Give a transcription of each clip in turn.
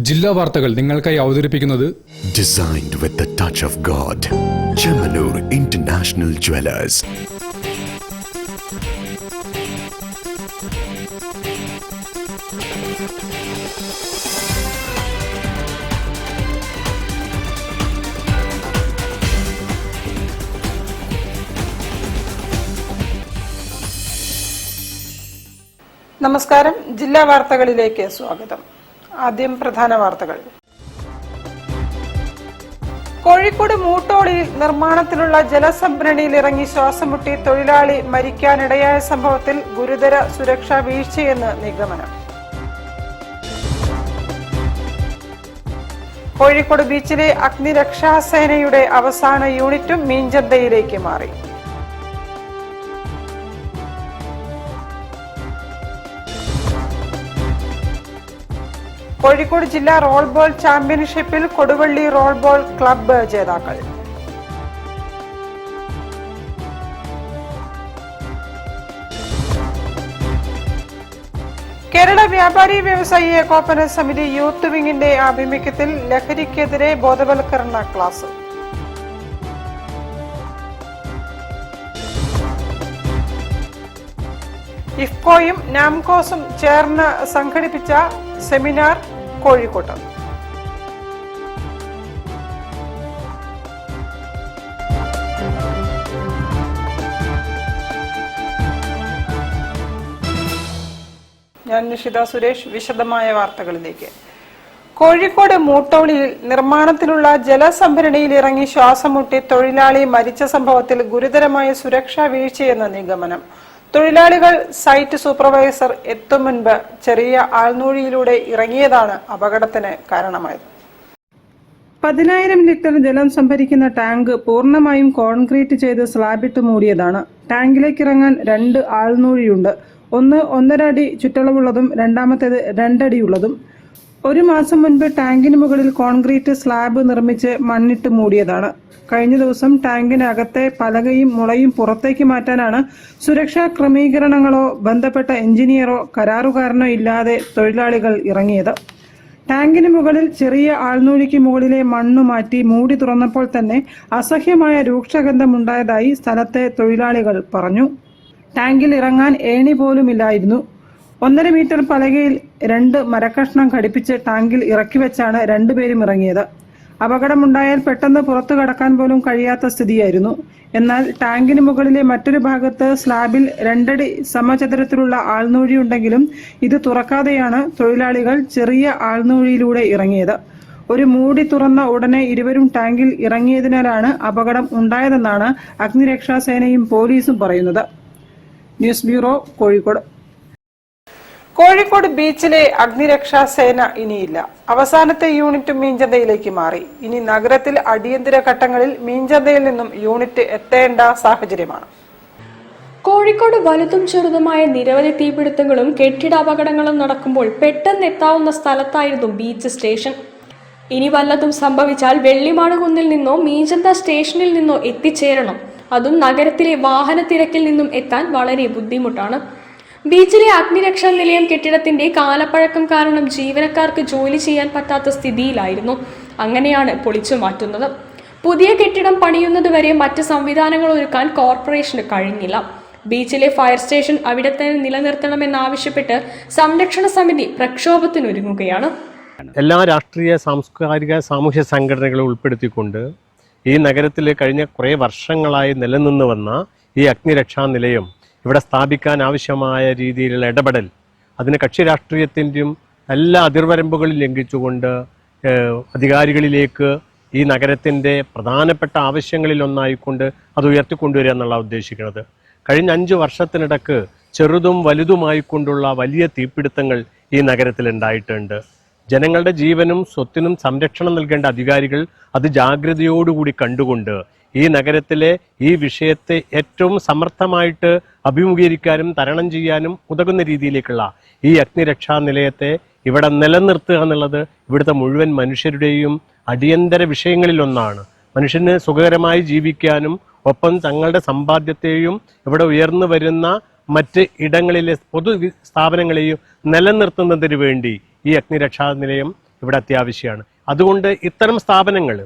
ജില്ലാ വാർത്തകൾ നിങ്ങൾക്കായി അവതരിപ്പിക്കുന്നത് Designed with the touch of God. Chemanur International Jewelers. നമസ്കാരം. ജില്ലാ വാർത്തകളിലേക്ക് സ്വാഗതം. ആദ്യം പ്രധാന വാർത്തകൾ. കോഴിക്കോട് മൂട്ടോളിയിൽ നിർമ്മാണത്തിലുള്ള ജലസംഭരണിയിൽ ഇറങ്ങി ശ്വാസം മുട്ടി തൊഴിലാളി മരിക്കാനിടയായ സംഭവത്തിൽ ഗുരുതര സുരക്ഷാ വീഴ്ചയെന്ന് നിഗമനം. കോഴിക്കോട് ബീച്ചിലെ അഗ്നിരക്ഷാസേനയുടെ അവസാന യൂണിറ്റും മീഞ്ചന്തയിലേക്ക് മാറി. കോഴിക്കോട് ജില്ലാ റോൾ ബോൾ ചാമ്പ്യൻഷിപ്പിൽ കൊടുവള്ളി റോൾ ബോൾ ക്ലബ്ബ് ജേതാക്കൾ. കേരള വ്യാപാരി വ്യവസായി ഏകോപന സമിതി യൂത്ത് വിങ്ങിന്റെ ആഭിമുഖ്യത്തിൽ ലഹരിക്കെതിരെ ബോധവൽക്കരണ ക്ലാസ്. ഇഫ്കോയും നാംകോസും ചേർന്ന് സംഘടിപ്പിച്ച സെമിനാർ കോഴിക്കോട്ട്. ഞാൻ നിഷിത സുരേഷ്. വിശദമായ വാർത്തകളിലേക്ക്. കോഴിക്കോട് മൂട്ടോളിയിൽ നിർമ്മാണത്തിലുള്ള ജലസംഭരണിയിൽ ഇറങ്ങി ശ്വാസം മുട്ടി തൊഴിലാളി മരിച്ച സംഭവത്തിൽ ഗുരുതരമായ സുരക്ഷാ വീഴ്ചയെന്ന നിഗമനം. തൊഴിലാളികൾ സൈറ്റ് സൂപ്പർവൈസർ എത്തും മുൻപ് ചെറിയ ആൾനൂഴിയിലൂടെ ഇറങ്ങിയതാണ് അപകടത്തിന് കാരണമായത്. 10,000 ലിറ്റർ ജലം സംഭരിക്കുന്ന ടാങ്ക് പൂർണ്ണമായും കോൺക്രീറ്റ് ചെയ്ത് സ്ലാബിട്ട് മൂടിയതാണ്. ടാങ്കിലേക്ക് ഇറങ്ങാൻ 2 ആൾനൂഴിയുണ്ട്. ഒന്ന് 1.5 അടി ചുറ്റളവുള്ളതും രണ്ടാമത്തേത് 2 അടിയുള്ളതും. 1 മാസം മുൻപ് ടാങ്കിന് മുകളിൽ കോൺക്രീറ്റ് സ്ലാബ് നിർമ്മിച്ച് മണ്ണിട്ട് മൂടിയതാണ്. കഴിഞ്ഞ ദിവസം ടാങ്കിനകത്തെ പലകയും മുളയും പുറത്തേക്ക് മാറ്റാനാണ് സുരക്ഷാ ക്രമീകരണങ്ങളോ ബന്ധപ്പെട്ട എഞ്ചിനീയറോ കരാറുകാരനോ ഇല്ലാതെ തൊഴിലാളികൾ ഇറങ്ങിയത്. ടാങ്കിന് മുകളിൽ ചെറിയ ആൾനൂഴിക്ക് മുകളിലെ മണ്ണ് മാറ്റി മൂടി തുറന്നപ്പോൾ തന്നെ അസഹ്യമായ രൂക്ഷഗന്ധമുണ്ടായതായി സ്ഥലത്തെ തൊഴിലാളികൾ പറഞ്ഞു. ടാങ്കിൽ ഇറങ്ങാൻ ഏണി പോലുമില്ലായിരുന്നു. 1.5 മീറ്റർ പലകയിൽ 2 മരക്കഷ്ണം ഘടിപ്പിച്ച് ടാങ്കിൽ ഇറക്കി വെച്ചാണ് 2 പേരും ഇറങ്ങിയത്. അപകടമുണ്ടായാൽ പെട്ടെന്ന് പുറത്തു കടക്കാൻ പോലും കഴിയാത്ത സ്ഥിതിയായിരുന്നു. എന്നാൽ ടാങ്കിന് മുകളിലെ മറ്റൊരു ഭാഗത്ത് സ്ലാബിൽ 2 അടി സമചതുരത്തിലുള്ള ആൾനൂഴിയുണ്ടെങ്കിലും ഇത് തുറക്കാതെയാണ് തൊഴിലാളികൾ ചെറിയ ആൾനൂഴിയിലൂടെ ഇറങ്ങിയത്. ഒരു മൂടി തുറന്ന ഉടനെ ഇരുവരും ടാങ്കിൽ ഇറങ്ങിയതിനാലാണ് അപകടം ഉണ്ടായതെന്നാണ് അഗ്നിരക്ഷാസേനയും പോലീസും പറയുന്നത്. News bureau, Kozhikode. കോഴിക്കോട് ബീച്ചിലെ അഗ്നിരക്ഷാസേന ഇനിയില്ല. അവസാനത്തെ യൂണിറ്റും മീഞ്ചന്തയിലേക്ക് മാറി. ഇനി നഗരത്തിൽ അടിയന്തര ഘട്ടങ്ങളിൽ മീഞ്ചന്തയിൽ നിന്നും യൂണിറ്റ് എത്തേണ്ട സാഹചര്യമാണ്. കോഴിക്കോട് വലുതും ചെറുതുമായ നിരവധി തീപിടുത്തങ്ങളും കെട്ടിടാപകടങ്ങളും നടക്കുമ്പോൾ പെട്ടെന്ന് എത്താവുന്ന സ്ഥലത്തായിരുന്നു ബീച്ച് സ്റ്റേഷൻ. ഇനി വല്ലതും സംഭവിച്ചാൽ വെള്ളിമാടുകുന്നിൽ നിന്നോ മീഞ്ചന്ത സ്റ്റേഷനിൽ നിന്നോ എത്തിച്ചേരണം. അതും നഗരത്തിലെ വാഹന തിരക്കിൽ നിന്നും എത്താൻ വളരെ ബുദ്ധിമുട്ടാണ്. ബീച്ചിലെ അഗ്നിരക്ഷാ നിലയം കെട്ടിടത്തിന്റെ കാലപ്പഴക്കം കാരണം ജീവനക്കാർക്ക് ജോലി ചെയ്യാൻ പറ്റാത്ത സ്ഥിതിയിലായിരുന്നു. അങ്ങനെയാണ് പൊളിച്ചു മാറ്റുന്നത്. പുതിയ കെട്ടിടം പണിയുന്നതുവരെ മറ്റ് സംവിധാനങ്ങൾ ഒരുക്കാൻ കോർപ്പറേഷന് കഴിഞ്ഞില്ല. ബീച്ചിലെ ഫയർ സ്റ്റേഷൻ അവിടെ തന്നെ നിലനിർത്തണമെന്നാവശ്യപ്പെട്ട് സംരക്ഷണ സമിതി പ്രക്ഷോഭത്തിനൊരുങ്ങുകയാണ്. എല്ലാ രാഷ്ട്രീയ, സാംസ്കാരിക, സാമൂഹ്യ സംഘടനകളെ ഉൾപ്പെടുത്തിക്കൊണ്ട് ഈ നഗരത്തിൽ കഴിഞ്ഞ കുറേ വർഷങ്ങളായി നിലനിന്ന് വന്ന ഈ അഗ്നിരക്ഷാ നിലയം ഇവിടെ സ്ഥാപിക്കാൻ ആവശ്യമായ രീതിയിലുള്ള ഇടപെടൽ, അതിന് കക്ഷി രാഷ്ട്രീയത്തിൻ്റെയും എല്ലാ അതിർവരമ്പുകളും ലംഘിച്ചുകൊണ്ട് അധികാരികളിലേക്ക് ഈ നഗരത്തിൻ്റെ പ്രധാനപ്പെട്ട ആവശ്യങ്ങളിലൊന്നായിക്കൊണ്ട് അത് ഉയർത്തിക്കൊണ്ടുവരിക എന്നുള്ള ഉദ്ദേശിക്കുന്നത്. കഴിഞ്ഞ 5 വർഷത്തിനിടക്ക് ചെറുതും വലുതുമായിക്കൊണ്ടുള്ള വലിയ തീപിടുത്തങ്ങൾ ഈ നഗരത്തിൽ ഉണ്ടായിട്ടുണ്ട്. ജനങ്ങളുടെ ജീവനും സ്വത്തിനും സംരക്ഷണം നൽകേണ്ട അധികാരികൾ അത് ജാഗ്രതയോടുകൂടി കണ്ടുകൊണ്ട് ഈ നഗരത്തിലെ ഈ വിഷയത്തെ ഏറ്റവും സമർത്ഥമായിട്ട് അഭിമുഖീകരിക്കാനും തരണം ചെയ്യാനും ഉതകുന്ന രീതിയിലേക്കുള്ള ഈ അഗ്നിരക്ഷാ നിലയത്തെ ഇവിടെ നിലനിർത്തുക എന്നുള്ളത് ഇവിടുത്തെ മുഴുവൻ മനുഷ്യരുടെയും അടിയന്തര വിഷയങ്ങളിലൊന്നാണ്. മനുഷ്യന് സുഖകരമായി ജീവിക്കാനും ഒപ്പം തങ്ങളുടെ സമ്പാദ്യത്തെയും ഇവിടെ ഉയർന്നു വരുന്ന മറ്റ് ഇടങ്ങളിലെ പൊതു സ്ഥാപനങ്ങളെയും നിലനിർത്തുന്നതിന് വേണ്ടി ഈ അഗ്നിരക്ഷാ നിലയം ഇവിടെ അത്യാവശ്യമാണ്. അതുകൊണ്ട് ഇത്തരം സ്ഥാപനങ്ങൾ,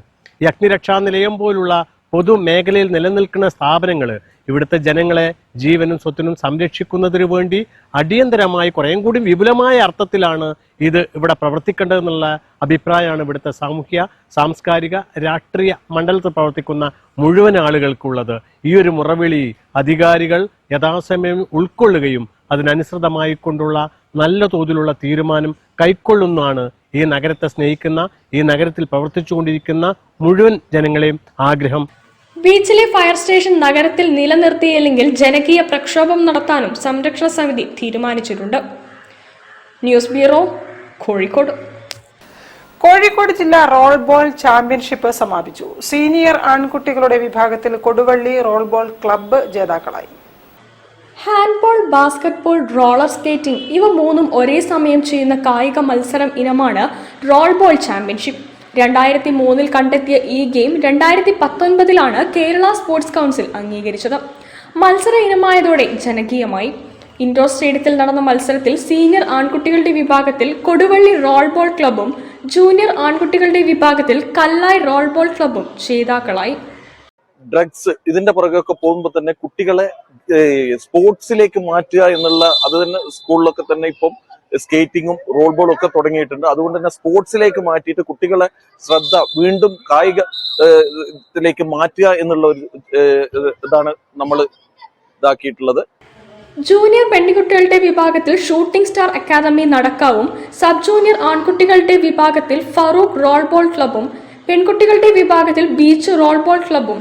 ഈ അഗ്നിരക്ഷാ നിലയം പോലുള്ള പൊതുമേഖലയിൽ നിലനിൽക്കുന്ന സ്ഥാപനങ്ങൾ ഇവിടുത്തെ ജനങ്ങളെ ജീവനും സ്വത്തിനും സംരക്ഷിക്കുന്നതിന് വേണ്ടി അടിയന്തരമായി കുറേയും കൂടി വിപുലമായ അർത്ഥത്തിലാണ് ഇത് ഇവിടെ പ്രവർത്തിക്കേണ്ടതെന്നുള്ള അഭിപ്രായമാണ് ഇവിടുത്തെ സാമൂഹ്യ, സാംസ്കാരിക, രാഷ്ട്രീയ മണ്ഡലത്തിൽ പ്രവർത്തിക്കുന്ന മുഴുവൻ ആളുകൾക്കുള്ളത്. ഈ ഒരു മുറവിളി അധികാരികൾ യഥാസമയം ഉൾക്കൊള്ളുകയും അതിനനുസൃതമായി കൊണ്ടുള്ള നല്ല തോതിലുള്ള തീരുമാനം കൈക്കൊള്ളുന്നതാണ് ഈ നഗരത്തെ സ്നേഹിക്കുന്ന, ഈ നഗരത്തിൽ പ്രവർത്തിച്ചുകൊണ്ടിരിക്കുന്ന മുഴുവൻ ജനങ്ങളെയും ആഗ്രഹം. ബീച്ചിലെ ഫയർ സ്റ്റേഷൻ നഗരത്തിൽ നിലനിർത്തിയില്ലെങ്കിൽ ജനകീയ പ്രക്ഷോഭം നടത്താനും സംരക്ഷണ സമിതി തീരുമാനിച്ചിട്ടുണ്ട്. News bureau, Kozhikode. കോഴിക്കോട് ജില്ലാ റോൾ ബോൾ ചാമ്പ്യൻഷിപ്പ് സമാപിച്ചു. സീനിയർ ആൺകുട്ടികളുടെ വിഭാഗത്തിൽ കൊടുവള്ളി റോൾ ബോൾ ക്ലബ്ബ് ജേതാക്കളായി. ഹാൻഡ്ബോൾ, ബാസ്കറ്റ്ബോൾ, റോളർ സ്കേറ്റിംഗ് ഇവ മൂന്നും ഒരേ സമയം ചെയ്യുന്ന കായിക മത്സരം ഇനമാണ് റോൾ ബോൾ ചാമ്പ്യൻഷിപ്പ്. 2003 കണ്ടെത്തിയ ഈ ഗെയിം 2019 കേരള സ്പോർട്സ് കൗൺസിൽ അംഗീകരിച്ചത്. മത്സര ഇനമായതോടെ ജനകീയമായി. ഇൻഡോർ സ്റ്റേഡിയത്തിൽ നടന്ന മത്സരത്തിൽ സീനിയർ ആൺകുട്ടികളുടെ വിഭാഗത്തിൽ കൊടുവള്ളി റോൾ ബോൾ ക്ലബ്ബും ജൂനിയർ ആൺകുട്ടികളുടെ വിഭാഗത്തിൽ കല്ലായ് റോൾ ബോൾ ക്ലബ്ബും ജേതാക്കളായി. ഡ്രഗ്സ് ഇതിന്റെ പുറകെയൊക്കെ പോകുമ്പോൾ തന്നെ കുട്ടികളെ സ്പോർട്സിലേക്ക് മാറ്റുക എന്നുള്ള, അത് തന്നെ സ്കൂളിലൊക്കെ തന്നെ ഇപ്പം സ്കേറ്റിങ്ങും റോൾ ബോളും ഒക്കെ തുടങ്ങിയിട്ടുണ്ട്. അതുകൊണ്ട് തന്നെ സ്പോർട്സിലേക്ക് മാറ്റിയിട്ട് കുട്ടികളെ ശ്രദ്ധ വീണ്ടും കായികത്തിലേക്ക് മാറ്റുക എന്നുള്ള ഒരു ഇതാണ് നമ്മൾ ഇതാക്കിയിട്ടുള്ളത്. ജൂനിയർ പെൺകുട്ടികളുടെ വിഭാഗത്തിൽ ഷൂട്ടിംഗ് സ്റ്റാർ അക്കാദമി നടക്കാവും, സബ് ജൂനിയർ ആൺകുട്ടികളുടെ വിഭാഗത്തിൽ ഫറൂഖ് റോൾ ബോൾ ക്ലബ്ബും, പെൺകുട്ടികളുടെ വിഭാഗത്തിൽ ബീച്ച് റോൾ ബോൾ ക്ലബ്ബും,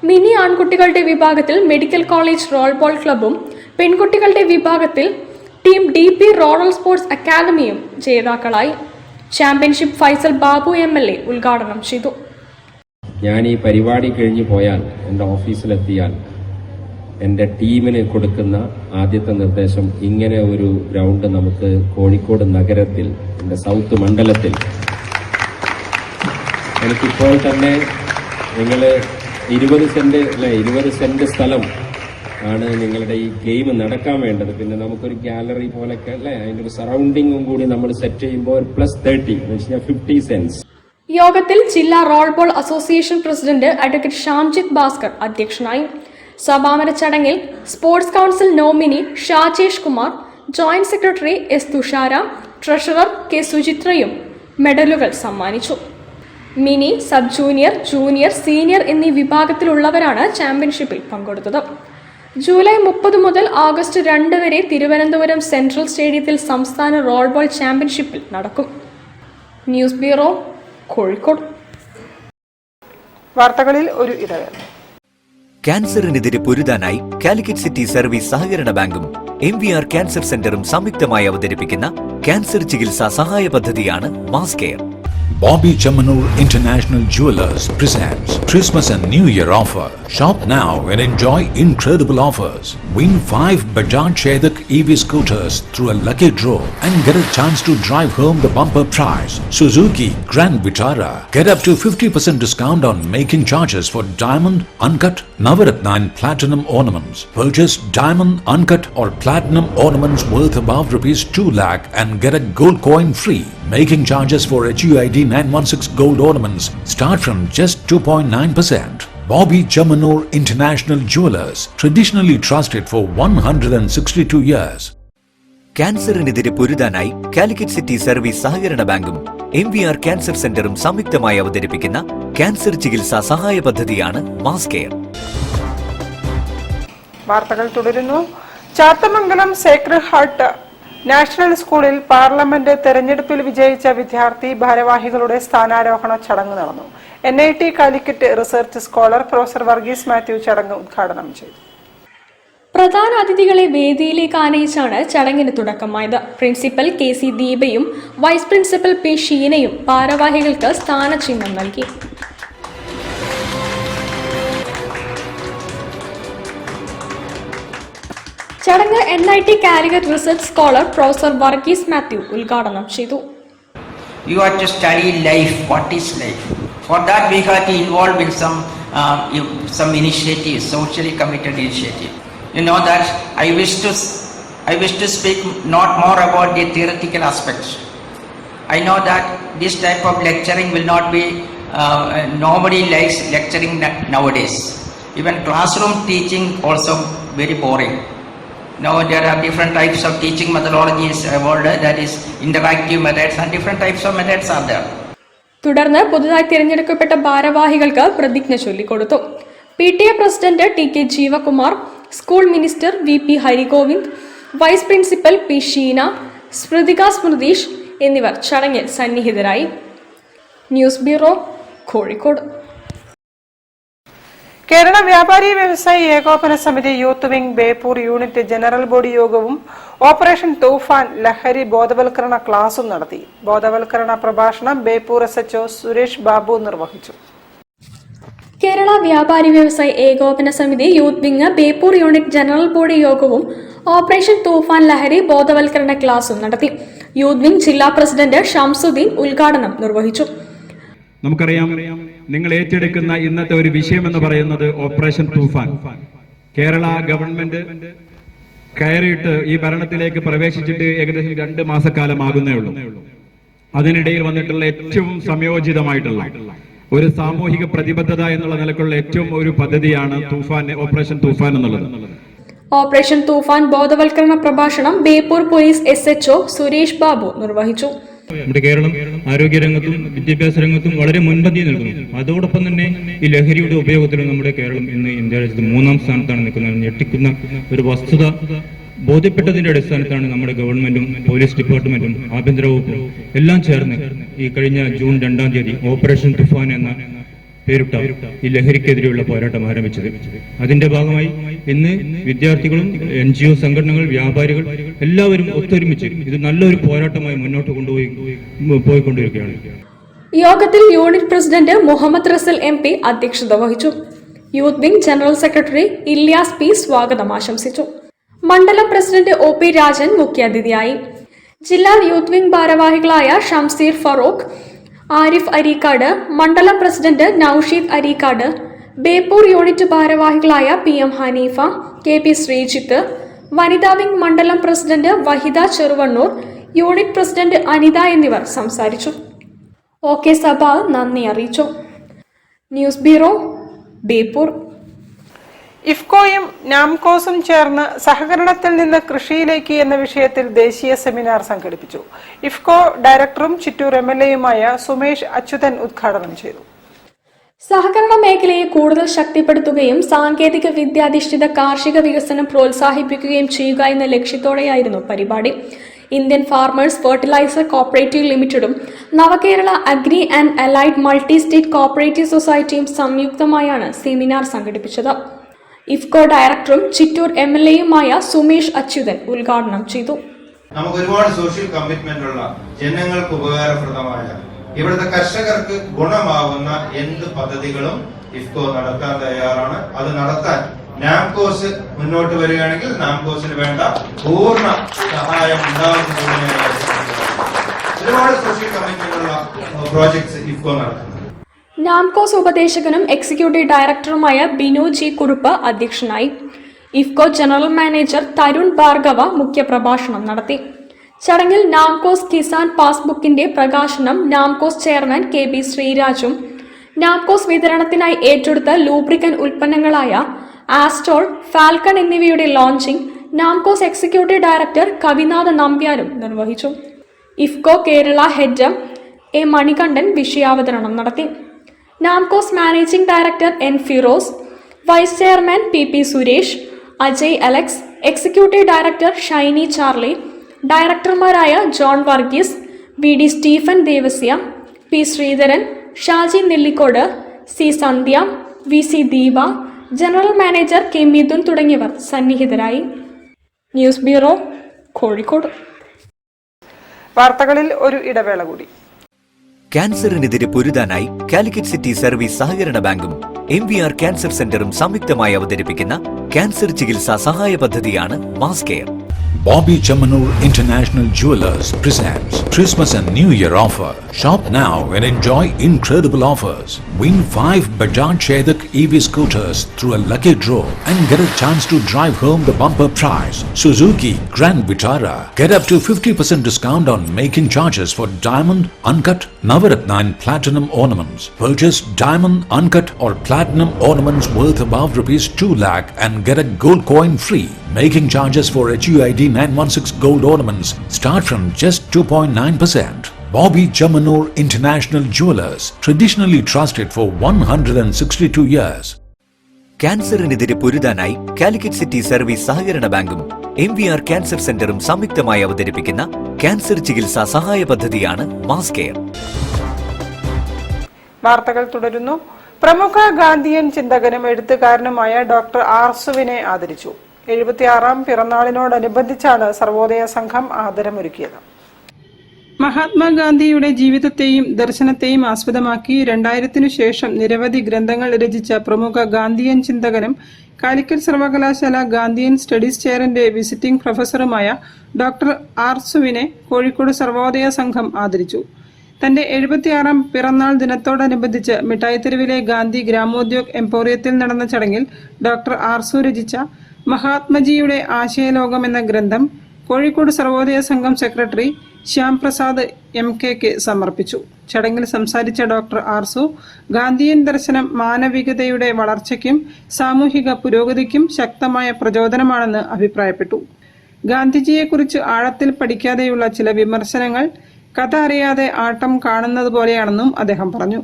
മിനി ആൺകുട്ടികളുടെ വിഭാഗത്തിൽ മെഡിക്കൽ കോളേജ് റോൾ ബോൾ ക്ലബ്ബും, പെൺകുട്ടികളുടെ വിഭാഗത്തിൽ ടീം DP റോളർ സ്പോർട്സ് അക്കാദമിയും ജേതാക്കളായി. ചാമ്പ്യൻഷിപ്പ് ഫൈസൽ ബാബു MLA ഉദ്ഘാടനം ചെയ്തു. ഞാൻ ഈ പരിപാടി കഴിഞ്ഞു പോയാൽ, എൻ്റെ ഓഫീസിലെത്തിയാൽ എൻ്റെ ടീമിന് കൊടുക്കുന്ന ആദ്യത്തെ നിർദ്ദേശം, ഇങ്ങനെ ഒരു ഗ്രൗണ്ട് നമുക്ക് കോഴിക്കോട് നഗരത്തിൽ, എൻ്റെ സൗത്ത് മണ്ഡലത്തിൽ, എനിക്കിപ്പോൾ തന്നെ നിങ്ങൾ 20 സെന്റ് സ്ഥലം ആണ് നിങ്ങളുടെ ഈ ഗെയിം നടക്കാൻ വേണ്ടത്. പിന്നെ നമുക്കൊരു ഗാലറി പോലൊക്കെ അല്ലേ, അതിൻ്റെ ഒരു സറൗണ്ടിങ്ങും കൂടി നമ്മൾ സെറ്റ് ചെയ്യുമ്പോൾ +30 50 സെന്റ്സ്. യോഗത്തിൽ ജില്ലാ roll ball association president advocate Shamjith Bhaskar അധ്യക്ഷനായി. സമാപന ചടങ്ങിൽ sports council nominee Shajesh Kumar, joint secretary S Thushara, treasurer K സുചിത്രയും മെഡലുകൾ സമ്മാനിച്ചു. Mini, sub junior, junior, senior എന്നീ വിഭാഗത്തിലുള്ളവരാണ് ചാമ്പ്യൻഷിപ്പിൽ പങ്കെടുത്തത്. ജൂലൈ 30 മുതൽ ഓഗസ്റ്റ് 2 വരെ തിരുവനന്തപുരം സെൻട്രൽ സ്റ്റേഡിയത്തിൽ സംസ്ഥാന റോൾ ബോൾ ചാമ്പ്യൻഷിപ്പിൽ നടക്കും. News bureau, Kozhikode. വാർത്തകളിൽ ഒരു ഇടവേള. ക്യാൻസറിനെതിരെ പൊരുതാനായി കാലിക്കറ്റ് സിറ്റി സർവീസ് സഹകരണ ബാങ്കും MVR ക്യാൻസർ സെന്ററും സംയുക്തമായി അവതരിപ്പിക്കുന്ന ക്യാൻസർ ചികിത്സാ സഹായ പദ്ധതിയാണ് mass care. Bobby Chamanur International Jewelers presents Christmas and New Year offer. Shop now and enjoy incredible offers. Win 5 Bajaj Chetak EV scooters through a lucky draw and get a chance to drive home the bumper prize. Suzuki Grand Vitara. Get up to 50% discount on making charges for diamond, uncut, Navaratna and platinum ornaments. Purchase diamond, uncut or platinum ornaments worth above ₹2 lakh and get a gold coin free. Making charges for HUID 916 gold ornaments start from just 2.9%. Bobby Chamanur International Jewelers, traditionally trusted for 162 years. ക്യാൻസറിനെതിരെ പൊരുതാനായി Calicut city service സഹകരണ ബാങ്കും MVR cancer സെന്ററും സംയുക്തമായി അവതരിപ്പിക്കുന്ന cancer ചികിത്സാ സഹായ പദ്ധതിയാണ് മാസ് കെയർ. വാർത്തകൾ തുടരുന്നു. ചാത്തമംഗലം സേക്രഡ് ഹാർട്ട് നാഷണൽ സ്കൂളിൽ പാർലമെന്റ് തെരഞ്ഞെടുപ്പിൽ വിജയിച്ച വിദ്യാർത്ഥി ഭാരവാഹികളുടെ സ്ഥാനാരോഹണ ചടങ്ങ് നടന്നു. NIT Calicut research scholar professor Varghese Mathew ചടങ്ങ് ഉദ്ഘാടനം ചെയ്തു. പ്രധാന അതിഥികളെ വേദിയിലേക്ക് ആനയിച്ചാണ് ചടങ്ങിന് തുടക്കമായത്. പ്രിൻസിപ്പൽ KC ദീപയും വൈസ് പ്രിൻസിപ്പൽ P ഷീനയും ഭാരവാഹികൾക്ക് സ്ഥാനചിഹ്നം നൽകി. ചടങ്ങ് NIT Calicut research scholar professor Varghese Mathew ഉദ്ഘാടനം ചെയ്തു. You have to study life. What is life? For that, we have to involve in some initiative, socially committed initiative. You know that I wish to speak not more about the theoretical aspects. I know that this type of lecturing will not be, nobody likes lecturing nowadays. Even classroom teaching also very boring. Now there are different types of teaching methodologies evolved, that is interactive methods, and different types of methods are there. തുടർന്ന് പുതുതായി തിരഞ്ഞെടുക്കപ്പെട്ട ഭാരവാഹികൾക്ക് പ്രതിജ്ഞ ചൊല്ലിക്കൊടുത്തു. PTA പ്രസിഡന്റ് TK Jeevakumar, school minister VP Harigovind, vice principal P Sheena, Smrithika Smritheesh എന്നിവർ ചടങ്ങിൽ സന്നിഹിതരായി. News bureau, Kozhikode. Kerala Vyapari Vyavasayi Ekopana Samithi youth wing Beypore unit general body യോഗവും ഓപ്പറേഷൻ തൂഫാൻ ലഹരി ബോധവൽക്കരണ ക്ലാസും നടത്തി. ബോധവൽക്കരണ പ്രഭാഷണം ബേപ്പൂർ SHO സുരേഷ് ബാബു നിർവഹിച്ചു. Kerala Vyapari Vyavasayi Ekopana Samithi youth wing Beypore unit general body യോഗവും ഓപ്പറേഷൻ തൂഫാൻ ലഹരി ബോധവൽക്കരണ ക്ലാസും നടത്തി. യൂത്ത് വിംഗ് ജില്ലാ പ്രസിഡന്റ് ഷംസുദ്ദീൻ ഉദ്ഘാടനം നിർവഹിച്ചു. നമുക്കറിയാം, നിങ്ങൾ ഏറ്റെടുക്കുന്ന ഇന്നത്തെ ഒരു വിഷയം എന്ന് പറയുന്നത് ഓപ്പറേഷൻ തൂഫാൻ. കേരള ഗവൺമെന്റ് കയറിയിട്ട് ഈ ഭരണത്തിലേക്ക് പ്രവേശിച്ചിട്ട് ഏകദേശം 2 മാസക്കാലമാകുന്നേ ഉള്ളൂ. അതിനിടയിൽ വന്നിട്ടുള്ള ഏറ്റവും സംയോജിതമായിട്ടുള്ള ഒരു സാമൂഹിക പ്രതിബദ്ധത എന്നുള്ള നിലക്കുള്ള ഏറ്റവും ഒരു പദ്ധതിയാണ് തൂഫാൻ, ഓപ്പറേഷൻ തൂഫാൻ എന്നുള്ളത്. ഓപ്പറേഷൻ തൂഫാൻ ബോധവൽക്കരണ പ്രഭാഷണം ബേപ്പൂർ പോലീസ് SHO സുരേഷ് ബാബു നിർവഹിച്ചു. നമ്മുടെ കേരളം ആരോഗ്യരംഗത്തും വിദ്യാഭ്യാസ രംഗത്തും വളരെ മുൻപന്തിയിൽ നിൽക്കുന്നു. അതോടൊപ്പം തന്നെ ഈ ലഹരിയുടെ ഉപയോഗത്തിലും നമ്മുടെ കേരളം ഇന്ന് ഇന്ത്യ രാജ്യത്ത് 3ാം സ്ഥാനത്താണ് നിൽക്കുന്നത്. ഞെട്ടിക്കുന്ന ഒരു വസ്തുത ബോധ്യപ്പെട്ടതിന്റെ അടിസ്ഥാനത്താണ് നമ്മുടെ ഗവൺമെന്റും പോലീസ് ഡിപ്പാർട്ട്മെന്റും ആഭ്യന്തര വകുപ്പും എല്ലാം ചേർന്ന് ഈ കഴിഞ്ഞ ജൂൺ 2-ാം തീയതി ഓപ്പറേഷൻ തുഫാൻ എന്ന പേരിട്ട ഈ ലഹരിക്കെതിരെയുള്ള പോരാട്ടം ആരംഭിച്ചത്. അതിന്റെ ഭാഗമായി ഇന്ന് വിദ്യാർത്ഥികളും NGO സംഘടനകൾ, വ്യാപാരികൾ എല്ലാവരും ഒത്തൊരുമിച്ച് ഇത് നല്ലൊരു പോരാട്ടമായി മുന്നോട്ട് പോയിക്കൊണ്ടിരിക്കുകയാണ്. യോഗത്തിൽ unit president Muhammad Rasal MP അധ്യക്ഷത വഹിച്ചു. Youth wing general secretary Ilyas P സ്വാഗതം ആശംസിച്ചു. മണ്ഡലം പ്രസിഡന്റ് OP രാജൻ മുഖ്യാതിഥിയായി. ജില്ലാ യൂത്ത് വിംഗ് ഭാരവാഹികളായ ഷംസീർ ഫറൂഖ്, ആരിഫ് അരീക്കാട്, മണ്ഡലം പ്രസിഡന്റ് നൌഷീദ് അരീക്കാട്, ബേപ്പൂർ യൂണിറ്റ് ഭാരവാഹികളായ PM ഹനീഫ, KP ശ്രീജിത്ത്, വനിതാ വിംഗ് മണ്ഡലം president Vahida Cheruvannur, unit president Anitha എന്നിവർ സംസാരിച്ചു. OK സഭ നന്ദി അറിയിച്ചു. News bureau, Beypore. ഇഫ്കോയും നാംകോസും ചേർന്ന് സഹകരണത്തിൽ നിന്ന് കൃഷിയിലേക്ക് എന്ന വിഷയത്തിൽ ദേശീയ സെമിനാർ സംഘടിപ്പിച്ചു. ഇഫ്കോ ഡയറക്ടറും ചിറ്റൂർ MLAയുമായ സുമേഷ് അച്യുതൻ ഉദ്ഘാടനം ചെയ്തു. സഹകരണ മേഖലയെ കൂടുതൽ ശക്തിപ്പെടുത്തുകയും സാങ്കേതിക വിദ്യാധിഷ്ഠിത കാർഷിക വികസനം പ്രോത്സാഹിപ്പിക്കുകയും ചെയ്യുക എന്ന ലക്ഷ്യത്തോടെയായിരുന്നു പരിപാടി. ഇന്ത്യൻ ഫാർമേഴ്സ് ഫെർട്ടിലൈസർ കോപ്പറേറ്റീവ് ലിമിറ്റഡും Navakerala agri and allied multi state cooperative സൊസൈറ്റിയും സംയുക്തമായാണ് സെമിനാർ സംഘടിപ്പിച്ചത്. ഇഫ്കോ ഡയറക്ടറും ചിറ്റൂർ MLAയുമായ സുമേഷ് അച്യുതൻ ഉദ്ഘാടനം ചെയ്തു. നമുക്ക് ഒരുപാട് സോഷ്യൽ കമ്മിറ്റ്മെന്റ് ഉള്ള, ജനങ്ങൾക്ക് ഉപകാരപ്രദമായ, ഇവിടുത്തെ കർഷകർക്ക് ഗുണമാവുന്ന എന്ത് പദ്ധതികളും ഇഫ്കോ നടത്താൻ തയ്യാറാണ്. അത് നടത്താൻ നാംകോസ് മുന്നോട്ട് വരികയാണെങ്കിൽ നാംകോസിന് വേണ്ട പൂർണ്ണ സഹായം ഉണ്ടാകുന്നതിന് ഒരുപാട് സോഷ്യൽ കമ്മിറ്റ്മെന്റ് ഉള്ള പ്രോജക്ട്സ് ഇഫ്കോ നടത്തുന്നു. നാംകോസ് ഉപദേശകനും എക്സിക്യൂട്ടീവ് ഡയറക്ടറുമായ ബിനു G കുറുപ്പ് അധ്യക്ഷനായി. ഇഫ്കോ ജനറൽ മാനേജർ തരുൺ ഭാർഗവ മുഖ്യപ്രഭാഷണം നടത്തി. ചടങ്ങിൽ നാംകോസ് കിസാൻ പാസ്ബുക്കിന്റെ പ്രകാശനം നാംകോസ് ചെയർമാൻ KB ശ്രീരാജും നാംകോസ് വിതരണത്തിനായി ഏറ്റെടുത്ത ലൂബ്രിക്കൻ ഉൽപ്പന്നങ്ങളായ ആസ്റ്റോൾ, ഫാൽക്കൺ എന്നിവയുടെ launching Namcos executive director Kavinatha നമ്പ്യാരും നിർവഹിച്ചു. ഇഫ്കോ കേരള ഹെഡ് A മണികണ്ഠൻ വിഷയാവതരണം നടത്തി. Namcos managing director N Firoz, vice chairman PP Suresh, Ajay Alex, executive director Shiny Charlie, ഡയറക്ടർമാരായ John Varghese, VD Stephen Devasya, P Sreedharan, Shaji Nellikode, C Sandhya, VC Deepa, general manager K Midhun തുടങ്ങിയവർ സന്നിഹിതരായി. News bureau, Kozhikode. വാർത്തകളിൽ ഒരു ഇടവേള കൂടി. ക്യാൻസറിനെതിരെ പൊരുതാനായി കാലിക്കറ്റ് സിറ്റി സർവീസ് സഹകരണ ബാങ്കും MVR ക്യാൻസർ സെന്ററും സംയുക്തമായി അവതരിപ്പിക്കുന്ന ക്യാൻസർ ചികിത്സാ സഹായ പദ്ധതിയാണ് mass care. Bobby Chamanur International Jewelers presents Christmas and New Year offer. Shop now and enjoy incredible offers. Win 5 Bajaj Chetak EV scooters through a lucky draw and get a chance to drive home the bumper prize. Suzuki Grand Vitara. Get up to 50% discount on making charges for diamond, uncut, Navaratna and platinum ornaments. Purchase diamond, uncut or platinum ornaments worth above rupees 2 lakh and get a gold coin free. Making charges for HUID 916 gold ornaments start from just 2.9%. Bobby Chamanur International Jewelers, traditionally trusted for 162 years. ക്യാൻസറിനെതിരെ പൊരുതാനായി Calicut city service സഹകരണ ബാങ്കും MVR cancer സെന്ററും സംയുക്തമായി അവതരിപ്പിക്കുന്ന cancer ചികിത്സാ സഹായ പദ്ധതിയാണ് മാസ് കെയർ. വാർത്തകൾ തുടരുന്നു. പ്രമുഖ ഗാന്ധിയൻ ചിന്തകനും എഴുത്തുകാരനുമായ ഡോക്ടർ ആർസുവിനെ ആദരിച്ചു. 76ാം പിറന്നാളിനോടനുബന്ധിച്ചാണ് സർവോദയ സംഘം ആദരമൊരുക്കിയത്. മഹാത്മാഗാന്ധിയുടെ ജീവിതത്തെയും ദർശനത്തെയും ആസ്പദമാക്കി 2000 ശേഷം നിരവധി ഗ്രന്ഥങ്ങൾ രചിച്ച പ്രമുഖ ഗാന്ധിയൻ ചിന്തകനും കാലിക്കറ്റ് സർവകലാശാല ഗാന്ധിയൻ സ്റ്റഡീസ് ചെയറിന്റെ വിസിറ്റിംഗ് പ്രൊഫസറുമായ ഡോക്ടർ ആർസുവിനെ കോഴിക്കോട് സർവോദയ സംഘം ആദരിച്ചു. തന്റെ 76ാം പിറന്നാൾ ദിനത്തോടനുബന്ധിച്ച് മിഠായിത്തെരുവിലെ ഗാന്ധി ഗ്രാമോദ്योग എംപോറിയത്തിൽ നടന്ന ചടങ്ങിൽ ഡോക്ടർ ആർസു രചിച്ച മഹാത്മജിയുടെ ആശയലോകം എന്ന ഗ്രന്ഥം കോഴിക്കോട് സർവോദയ സംഘം സെക്രട്ടറി ശ്യാം പ്രസാദ് MKക്ക് സമർപ്പിച്ചു. ചടങ്ങിൽ സംസാരിച്ച ഡോക്ടർ ആർസു ഗാന്ധിയൻ ദർശനം മാനവികതയുടെ വളർച്ചയ്ക്കും സാമൂഹിക പുരോഗതിക്കും ശക്തമായ പ്രചോദനമാണെന്ന് അഭിപ്രായപ്പെട്ടു. ഗാന്ധിജിയെക്കുറിച്ച് ആഴത്തിൽ പഠിക്കാതെയുള്ള ചില വിമർശനങ്ങൾ കഥ അറിയാതെ ആട്ടം കാണുന്നത് പോലെയാണെന്നും അദ്ദേഹം പറഞ്ഞു.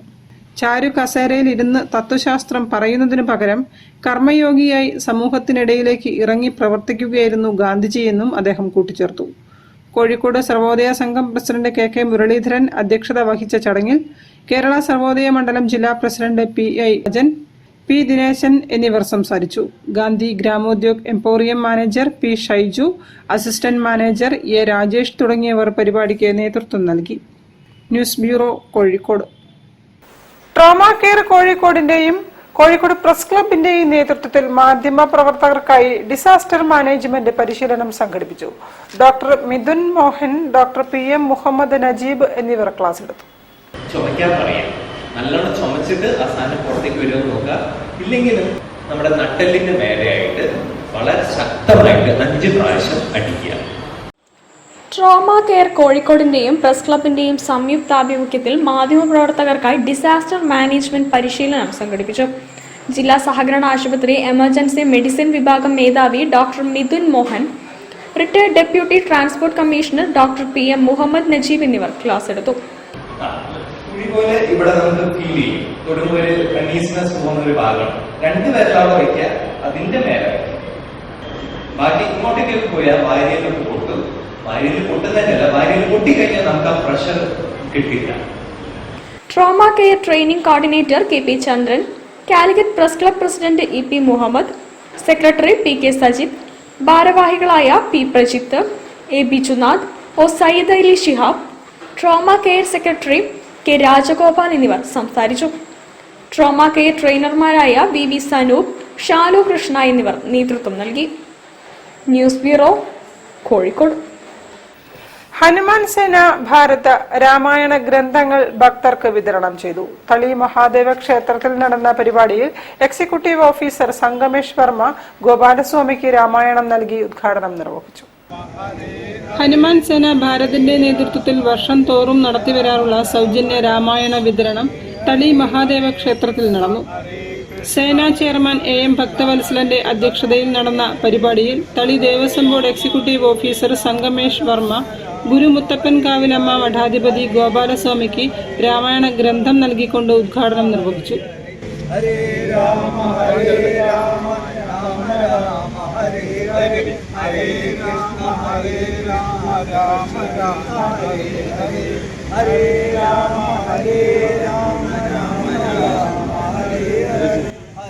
ചാരു കസേരയിൽ ഇരുന്ന് തത്വശാസ്ത്രം പറയുന്നതിനു പകരം കർമ്മയോഗിയായി സമൂഹത്തിനിടയിലേക്ക് ഇറങ്ങി പ്രവർത്തിക്കുകയായിരുന്നു ഗാന്ധിജിയെന്നും അദ്ദേഹം കൂട്ടിച്ചേർത്തു. കോഴിക്കോട് സർവോദയ സംഘം പ്രസിഡന്റ് KK മുരളീധരൻ അധ്യക്ഷത വഹിച്ച ചടങ്ങിൽ കേരള സർവോദയ മണ്ഡലം ജില്ലാ president PI Ajan, P Dineshan എന്നിവർ സംസാരിച്ചു. Gandhi Gramodyog emporium manager P Shaiju, assistant manager A Rajesh തുടങ്ങിയവർ പരിപാടിക്ക് നേതൃത്വം നൽകി. News bureau, Kozhikode. Trauma care കോഴിക്കോടിന്റെയും കോഴിക്കോട് പ്രസ് ക്ലബിന്റെയും നേതൃത്വത്തിൽ മാധ്യമ പ്രവർത്തകർക്കായി ഡിസാസ്റ്റർ മാനേജ്മെന്റ് പരിശീലനം സംഘടിപ്പിച്ചു. Doctor Midhun Mohan, doctor PM Muhammad Najeeb എന്നിവർ ക്ലാസ് എടുത്തു. ചുമക്കാൻ പറയാം, നല്ലോണം ചുമച്ചിട്ട് അവസാനം പുറത്തേക്ക് വരുമെന്ന് നോക്കുക. ഇല്ലെങ്കിലും നമ്മുടെ നട്ടെല്ലിന്റെ മേലെയായിട്ട് വളരെ ശക്തമായിട്ട് 5 പ്രാവശ്യം അടിക്കുക. ട്രോമ കെയർ കോഴിക്കോടിന്റെയും പ്രസ് ക്ലബിന്റെയും സംയുക്താഭിമുഖ്യത്തിൽ മാധ്യമപ്രവർത്തകർക്കായി ഡിസാസ്റ്റർ മാനേജ്മെന്റ് പരിശീലനം സംഘടിപ്പിച്ചു. ജില്ലാ സഹകരണ ആശുപത്രി എമർജൻസി മെഡിസിൻ വിഭാഗം മേധാവി doctor Midhun Mohan, retired deputy transport commissioner doctor PM Muhammad Najeeb എന്നിവർ ക്ലാസ് എടുത്തു. പോലെ ഇവിടെ നമുക്ക് ഫീൽ ചെയ്യും, തൊടുമ്പോൾ അനീസ്നെസ് പോകുന്ന ഒരു ഭാഗമാണ്. 2 പേരിലാണ് വയ്ക്കുക, അതിന്റെ മേലെ ബാക്കി ഇങ്ങോട്ടേക്ക് പോയാൽ വാരിയിലോട്ട് പൊട്ടും. വാരിയിൽ പൊട്ടുന്നതല്ല, വാരിയിൽ പൊട്ടിക്കഴിഞ്ഞാൽ നമുക്ക് ആ പ്രഷർ കിട്ടില്ല. Trauma care training coordinator KP Chandran, Calicut press club president EP Muhammad, secretary PK Sajith, ഭാരവാഹികളായ P Prajith, A Bijunath, O Sayyid Ali Shihab, trauma care secretary K Rajagopal എന്നിവർ സംസാരിച്ചു. ട്രോമ കെയർ ട്രെയിനർമാരായ VV സനൂപ്, ഷാലു കൃഷ്ണ എന്നിവർ നേതൃത്വം നൽകി. News bureau, Kozhikode. ഹനുമാൻ സേന ഭാരത രാമായണ ഗ്രന്ഥങ്ങൾ ഭക്തർക്ക് വിതരണം ചെയ്തു. തളി മഹാദേവ ക്ഷേത്രത്തിൽ നടന്ന പരിപാടിയിൽ എക്സിക്യൂട്ടീവ് ഓഫീസർ സംഗമേഷ് വർമ്മ ഗോപാലസ്വാമിക്ക് രാമായണം നൽകി ഉദ്ഘാടനം നിർവഹിച്ചു. ഹനുമാൻ സേന ഭാരതിന്റെ നേതൃത്വത്തിൽ വർഷം തോറും നടത്തിവരാറുള്ള സൗജന്യ രാമായണ വിതരണം തളി മഹാദേവ ക്ഷേത്രത്തിൽ നടന്നു. സേനാ ചെയർമാൻ AM ഭക്തവത്സലന്റെ അധ്യക്ഷതയിൽ നടന്ന പരിപാടിയിൽ Thali Devaswom board executive officer Sangamesh Varma Guru Muthappan Kavilamma മഠാധിപതി ഗോപാലസ്വാമിക്ക് രാമായണ ഗ്രന്ഥം നൽകിക്കൊണ്ട് ഉദ്ഘാടനം നിർവഹിച്ചു. ഹരേ രാമ ഹരേ രാമ രാമ രാമ ഹരേ ഹരേ ഹരേ കൃഷ്ണ ഹരേ രാമ രാമ രാമ ഹരേ ഹരേ ഹരേ രാമ ഹരേ രാമ രാമ രാമ ഹരേ ഹരേ.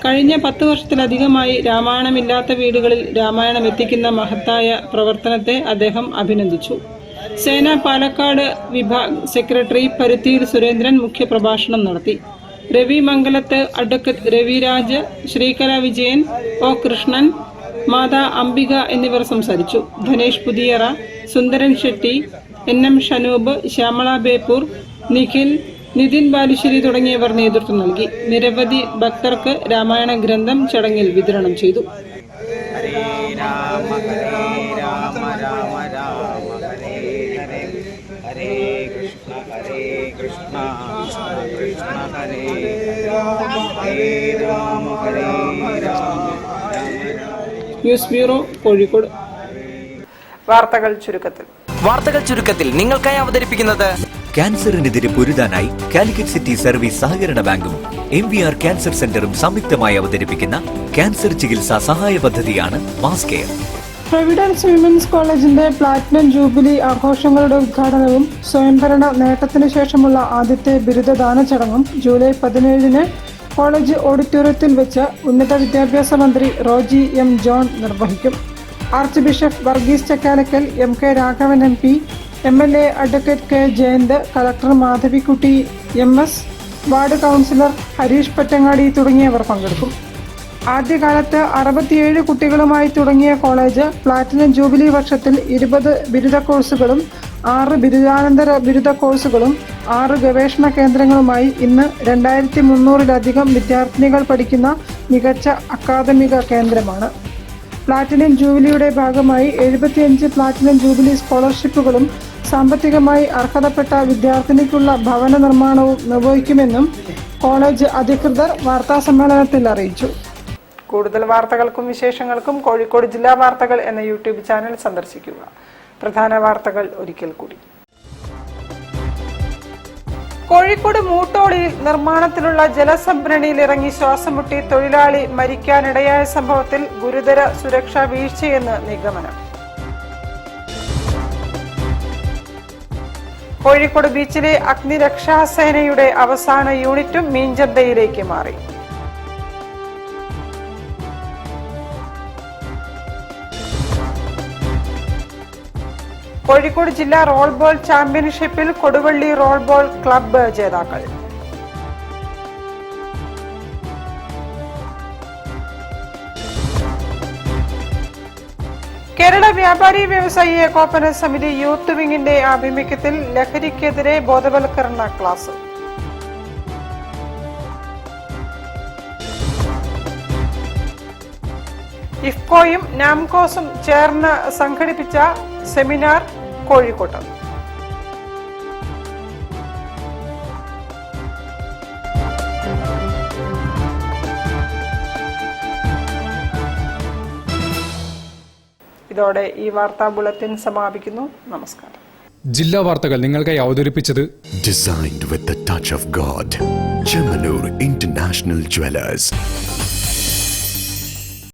കഴിഞ്ഞ 10 വർഷത്തിലധികമായി രാമായണമില്ലാത്ത വീടുകളിൽ രാമായണം എത്തിക്കുന്ന മഹത്തായ പ്രവർത്തനത്തെ അദ്ദേഹം അഭിനന്ദിച്ചു. സേന പാലക്കാട് വിഭാഗ് സെക്രട്ടറി പരുത്തിയിൽ സുരേന്ദ്രൻ മുഖ്യപ്രഭാഷണം നടത്തി. രവി മംഗലത്ത്, അഡ്വക്കറ്റ് രവിരാജ്, ശ്രീകല വിജയൻ, O കൃഷ്ണൻ, മാതാ അംബിക എന്നിവർ സംസാരിച്ചു. ധനേഷ് പുതിയറ, സുന്ദരൻ ഷെട്ടി, NM ഷനൂബ്, ശ്യാമള ബേപ്പൂർ, നിഖിൽ, നിതിൻ ബാലുശ്ശേരി തുടങ്ങിയവർ നേതൃത്വം നൽകി. നിരവധി ഭക്തർക്ക് രാമായണ ഗ്രന്ഥം ചടങ്ങിൽ വിതരണം ചെയ്തു. News bureau, Kozhikode. വാർത്തകൾ ചുരുക്കത്തിൽ നിങ്ങൾക്കായി അവതരിപ്പിക്കുന്നത് ക്യാൻസറിനെതിരെ പൊരുതാനായി കാലിക്കറ്റ് സിറ്റി സർവീസ് സഹകരണ ബാങ്കും MVR ക്യാൻസർ സെന്ററും സംയുക്തമായി അവതരിപ്പിക്കുന്ന ക്യാൻസർ ചികിത്സാ സഹായ പദ്ധതിയാണ് മാസ് കെയർ. പ്രൊവിഡൻസ് വിമൻസ് കോളേജിന്റെ പ്ലാറ്റിനം ജൂബിലി ആഘോഷങ്ങളുടെ ഉദ്ഘാടനവും സ്വയംഭരണ നേട്ടത്തിനു ശേഷമുള്ള ആദ്യത്തെ ബിരുദദാന ചടങ്ങും ജൂലൈ 17 കോളേജ് ഓഡിറ്റോറിയത്തിൽ വെച്ച് ഉന്നത വിദ്യാഭ്യാസ മന്ത്രി റോജി M. ജോൺ നിർവഹിക്കും. Archbishop Varghese Chakkalakkal, MK Raghavan MP, MLA advocate K. Jayanth, collector Madhavikutty MS, ward councillor Harish Pattangadi തുടങ്ങിയവർ പങ്കെടുക്കും. ആദ്യകാലത്ത് 67 കുട്ടികളുമായി തുടങ്ങിയ കോളേജ് പ്ലാറ്റിനം ജൂബിലി വർഷത്തിൽ 20 ബിരുദ കോഴ്സുകളും 6 ബിരുദാനന്തര ബിരുദ കോഴ്സുകളും 6 ഗവേഷണ കേന്ദ്രങ്ങളുമായി ഇന്ന് 2300-ലധികം വിദ്യാർത്ഥിനികൾ പഠിക്കുന്ന മികച്ച അക്കാദമിക കേന്ദ്രമാണ്. പ്ലാറ്റിനം ജൂബിലിയുടെ ഭാഗമായി 75 പ്ലാറ്റിനം ജൂബിലി സ്കോളർഷിപ്പുകളും സാമ്പത്തികമായി അർഹതപ്പെട്ട വിദ്യാർത്ഥിനിക്കുള്ള ഭവന നിർമ്മാണവും നിർവഹിക്കുമെന്നും കോളേജ് അധികൃതർ വാർത്താസമ്മേളനത്തിൽ അറിയിച്ചു. കൂടുതൽ വാർത്തകൾക്കും വിശേഷങ്ങൾക്കും കോഴിക്കോട് ജില്ലാ വാർത്തകൾ എന്ന യൂട്യൂബ് ചാനൽ സന്ദർശിക്കുക. പ്രധാന വാർത്തകൾ ഒരിക്കൽ കൂടി. കോഴിക്കോട് മൂട്ടോളിയിൽ നിർമ്മാണത്തിലുള്ള ജലസംഭരണിയിൽ ഇറങ്ങി ശ്വാസം മുട്ടി തൊഴിലാളി മരിക്കാനിടയായ സംഭവത്തിൽ ഗുരുതര സുരക്ഷാ വീഴ്ചയെന്ന് നിഗമനം. കോഴിക്കോട് ബീച്ചിലെ അഗ്നിരക്ഷാസേനയുടെ അവസാന യൂണിറ്റും മീൻചന്തയിലേക്ക് മാറി. കോഴിക്കോട് ജില്ലാ റോൾ ബോൾ ചാമ്പ്യൻഷിപ്പിൽ കൊടുവള്ളി റോൾ ബോൾ ക്ലബ്ബ് ജേതാക്കൾ. കേരള വ്യാപാരി വ്യവസായി ഏകോപന സമിതി യൂത്ത് വിങ്ങിന്റെ ആഭിമുഖ്യത്തിൽ ലഹരിക്കെതിരെ ബോധവൽക്കരണ ക്ലാസ്. ഇഫ്കോയും നാംകോസും ചേർന്ന് സംഘടിപ്പിച്ച സെമിനാർ കോഴിക്കോട്ട്. ഇതോടെ ഈ വാർത്താ ബുള്ളറ്റിൻ സമാപിക്കുന്നു. നമസ്കാരം. ജില്ലാ വാർത്തകൾ നിങ്ങൾക്കായി അവതരിപ്പിച്ചത് Designed with the touch of God. Chemanur International Jewelers.